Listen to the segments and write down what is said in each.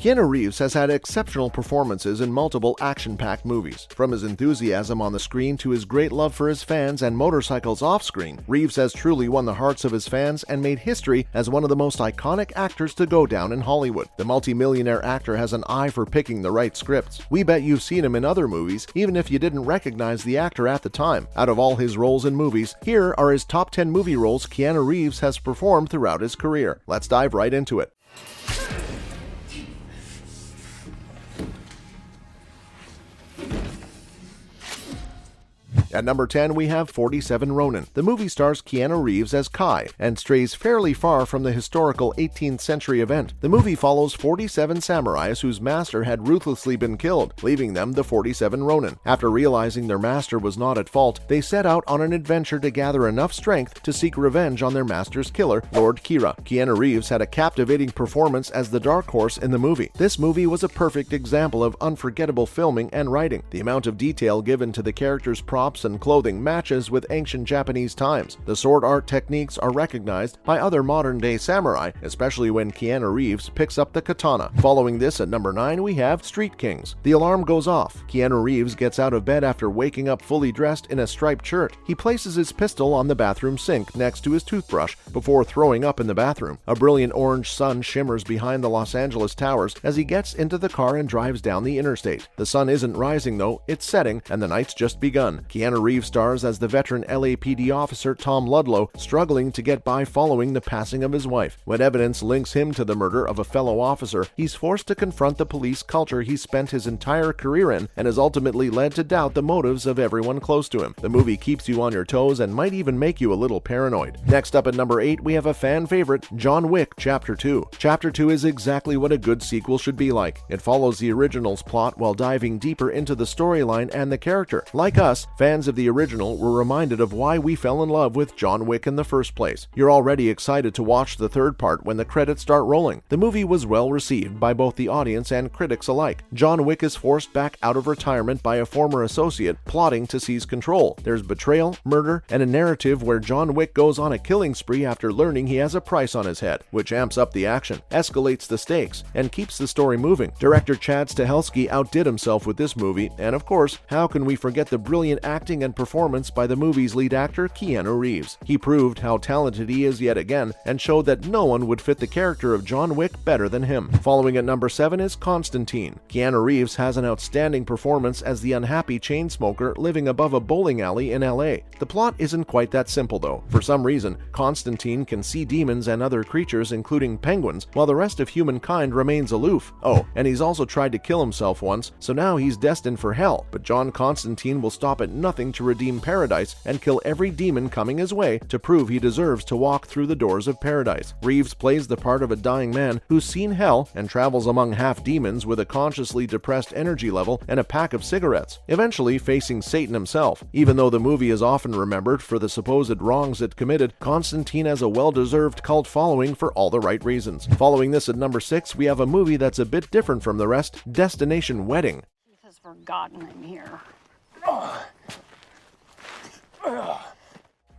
Keanu Reeves has had exceptional performances in multiple action-packed movies. From his enthusiasm on the screen to his great love for his fans and motorcycles off-screen, Reeves has truly won the hearts of his fans and made history as one of the most iconic actors to go down in Hollywood. The multimillionaire actor has an eye for picking the right scripts. We bet you've seen him in other movies, even if you didn't recognize the actor at the time. Out of all his roles in movies, here are his top 10 movie roles Keanu Reeves has performed throughout his career. Let's dive right into it. At number 10, we have 47 Ronin. The movie stars Keanu Reeves as Kai and strays fairly far from the historical 18th century event. The movie follows 47 samurais whose master had ruthlessly been killed, leaving them the 47 Ronin. After realizing their master was not at fault, they set out on an adventure to gather enough strength to seek revenge on their master's killer, Lord Kira. Keanu Reeves had a captivating performance as the dark horse in the movie. This movie was a perfect example of unforgettable filming and writing. The amount of detail given to the characters' props and clothing matches with ancient Japanese times. The sword art techniques are recognized by other modern-day samurai, especially when Keanu Reeves picks up the katana. Following this, at number 9, we have Street Kings. The alarm goes off. Keanu Reeves gets out of bed after waking up fully dressed in a striped shirt. He places his pistol on the bathroom sink next to his toothbrush before throwing up in the bathroom. A brilliant orange sun shimmers behind the Los Angeles towers as he gets into the car and drives down the interstate. The sun isn't rising though, it's setting, and the night's just begun. Keanu Reeves stars as the veteran LAPD officer Tom Ludlow, struggling to get by following the passing of his wife. When evidence links him to the murder of a fellow officer, he's forced to confront the police culture he spent his entire career in and is ultimately led to doubt the motives of everyone close to him. The movie keeps you on your toes and might even make you a little paranoid. Next up at number 8, we have a fan favorite, John Wick Chapter 2. Chapter 2 is exactly what a good sequel should be like. It follows the original's plot while diving deeper into the storyline and the character. Like us, fans of the original were reminded of why we fell in love with John Wick in the first place. You're already excited to watch the third part when the credits start rolling. The movie was well received by both the audience and critics alike. John Wick is forced back out of retirement by a former associate plotting to seize control. There's betrayal, murder, and a narrative where John Wick goes on a killing spree after learning he has a price on his head, which amps up the action, escalates the stakes, and keeps the story moving. Director Chad Stahelski outdid himself with this movie, and of course, how can we forget the brilliant acting and performance by the movie's lead actor, Keanu Reeves. He proved how talented he is yet again and showed that no one would fit the character of John Wick better than him. Following at number 7 is Constantine. Keanu Reeves has an outstanding performance as the unhappy chain smoker living above a bowling alley in LA. The plot isn't quite that simple though. For some reason, Constantine can see demons and other creatures including penguins, while the rest of humankind remains aloof. Oh, and he's also tried to kill himself once, so now he's destined for hell. But John Constantine will stop at nothing to redeem paradise and kill every demon coming his way to prove he deserves to walk through the doors of paradise. Reeves plays the part of a dying man who's seen hell and travels among half-demons with a consciously depressed energy level and a pack of cigarettes, eventually facing Satan himself. Even though the movie is often remembered for the supposed wrongs it committed, Constantine has a well-deserved cult following for all the right reasons. Following this at number 6, we have a movie that's a bit different from the rest, Destination Wedding. Keith has forgotten I'm here.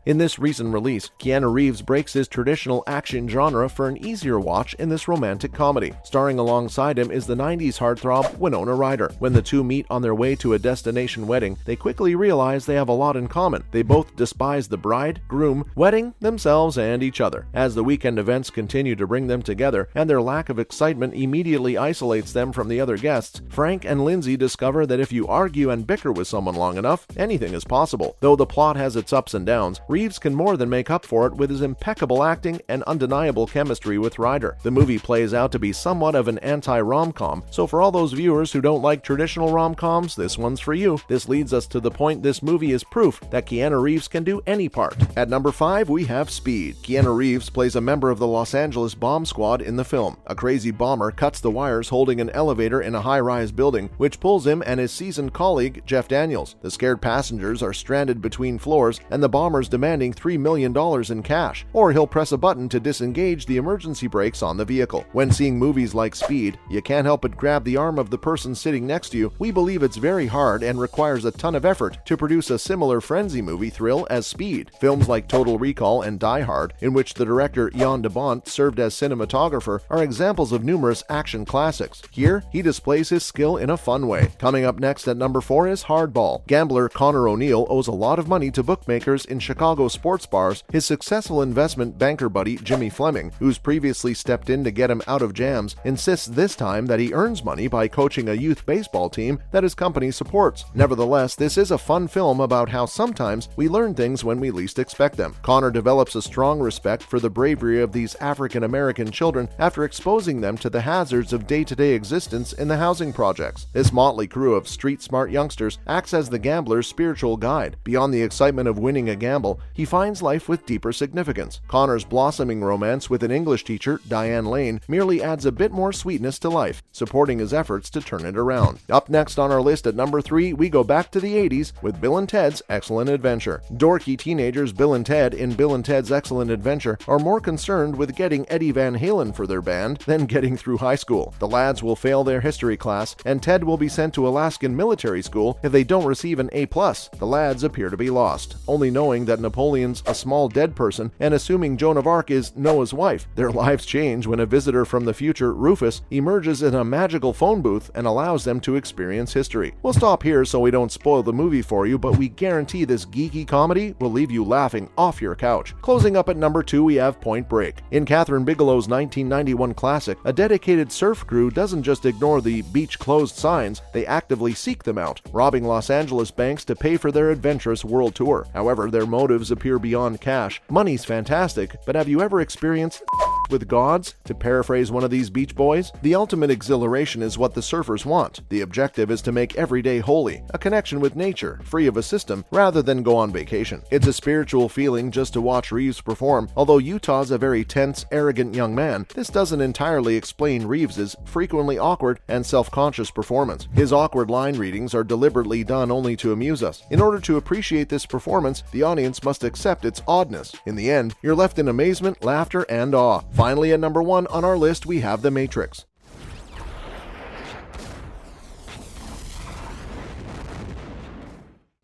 In this recent release, Keanu Reeves breaks his traditional action genre for an easier watch in this romantic comedy. Starring alongside him is the 90s heartthrob Winona Ryder. When the two meet on their way to a destination wedding, they quickly realize they have a lot in common. They both despise the bride, groom, wedding, themselves, and each other. As the weekend events continue to bring them together, and their lack of excitement immediately isolates them from the other guests, Frank and Lindsay discover that if you argue and bicker with someone long enough, anything is possible. Though the plot has its ups and downs, Reeves can more than make up for it with his impeccable acting and undeniable chemistry with Ryder. The movie plays out to be somewhat of an anti-rom-com, so for all those viewers who don't like traditional rom-coms, this one's for you. This leads us to the point this movie is proof that Keanu Reeves can do any part. At number 5, we have Speed. Keanu Reeves plays a member of the Los Angeles bomb squad in the film. A crazy bomber cuts the wires holding an elevator in a high-rise building, which pulls him and his seasoned colleague, Jeff Daniels. The scared passengers are stranded between floors, and the bombers demand demanding $3 million in cash, or he'll press a button to disengage the emergency brakes on the vehicle. When seeing movies like Speed, you can't help but grab the arm of the person sitting next to you. We believe it's very hard and requires a ton of effort to produce a similar frenzy movie thrill as Speed. Films like Total Recall and Die Hard, in which the director Jan de Bont served as cinematographer, are examples of numerous action classics. Here, he displays his skill in a fun way. Coming up next at number 4 is Hardball. Gambler Connor O'Neill owes a lot of money to bookmakers in Chicago sports bars. His successful investment banker buddy Jimmy Fleming, who's previously stepped in to get him out of jams, insists this time that he earns money by coaching a youth baseball team that his company supports. Nevertheless, this is a fun film about how sometimes we learn things when we least expect them. Connor develops a strong respect for the bravery of these African-American children after exposing them to the hazards of day-to-day existence in the housing projects. This motley crew of street-smart youngsters acts as the gambler's spiritual guide. Beyond the excitement of winning a gamble, he finds life with deeper significance. Connor's blossoming romance with an English teacher, Diane Lane, merely adds a bit more sweetness to life, supporting his efforts to turn it around. Up next on our list at number 3, we go back to the 80s with Bill and Ted's Excellent Adventure. Dorky teenagers Bill and Ted in Bill and Ted's Excellent Adventure are more concerned with getting Eddie Van Halen for their band than getting through high school. The lads will fail their history class, and Ted will be sent to Alaskan military school if they don't receive an A+. The lads appear to be lost, only knowing that Napoleon's a small dead person and assuming Joan of Arc is Noah's wife. Their lives change when a visitor from the future, Rufus, emerges in a magical phone booth and allows them to experience history. We'll stop here so we don't spoil the movie for you, but we guarantee this geeky comedy will leave you laughing off your couch. Closing up at number 2, we have Point Break. In Kathryn Bigelow's 1991 classic, a dedicated surf crew doesn't just ignore the beach closed signs, they actively seek them out, robbing Los Angeles banks to pay for their adventurous world tour. However, their motives appear beyond cash. Money's fantastic, but have you ever experienced with gods? To paraphrase one of these beach boys, the ultimate exhilaration is what the surfers want. The objective is to make every day holy, a connection with nature, free of a system, rather than go on vacation. It's a spiritual feeling just to watch Reeves perform. Although Utah's a very tense, arrogant young man, this doesn't entirely explain Reeves's frequently awkward and self-conscious performance. His awkward line readings are deliberately done only to amuse us. In order to appreciate this performance, the audience must accept its oddness. In the end, you're left in amazement, laughter, and awe. Finally, at number 1 on our list, we have The Matrix.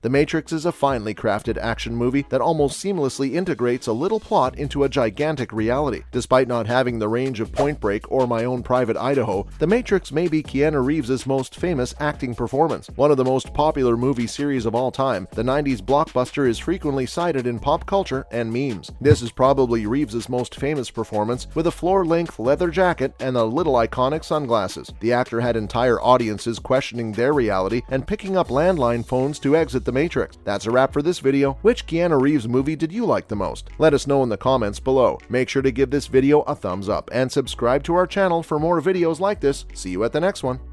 The Matrix is a finely crafted action movie that almost seamlessly integrates a little plot into a gigantic reality. Despite not having the range of Point Break or My Own Private Idaho, The Matrix may be Keanu Reeves' most famous acting performance. One of the most popular movie series of all time, the 90s blockbuster is frequently cited in pop culture and memes. This is probably Reeves' most famous performance, with a floor-length leather jacket and the little iconic sunglasses. The actor had entire audiences questioning their reality and picking up landline phones to exit the Matrix. That's a wrap for this video. Which Keanu Reeves movie did you like the most? Let us know in the comments below. Make sure to give this video a thumbs up and subscribe to our channel for more videos like this. See you at the next one.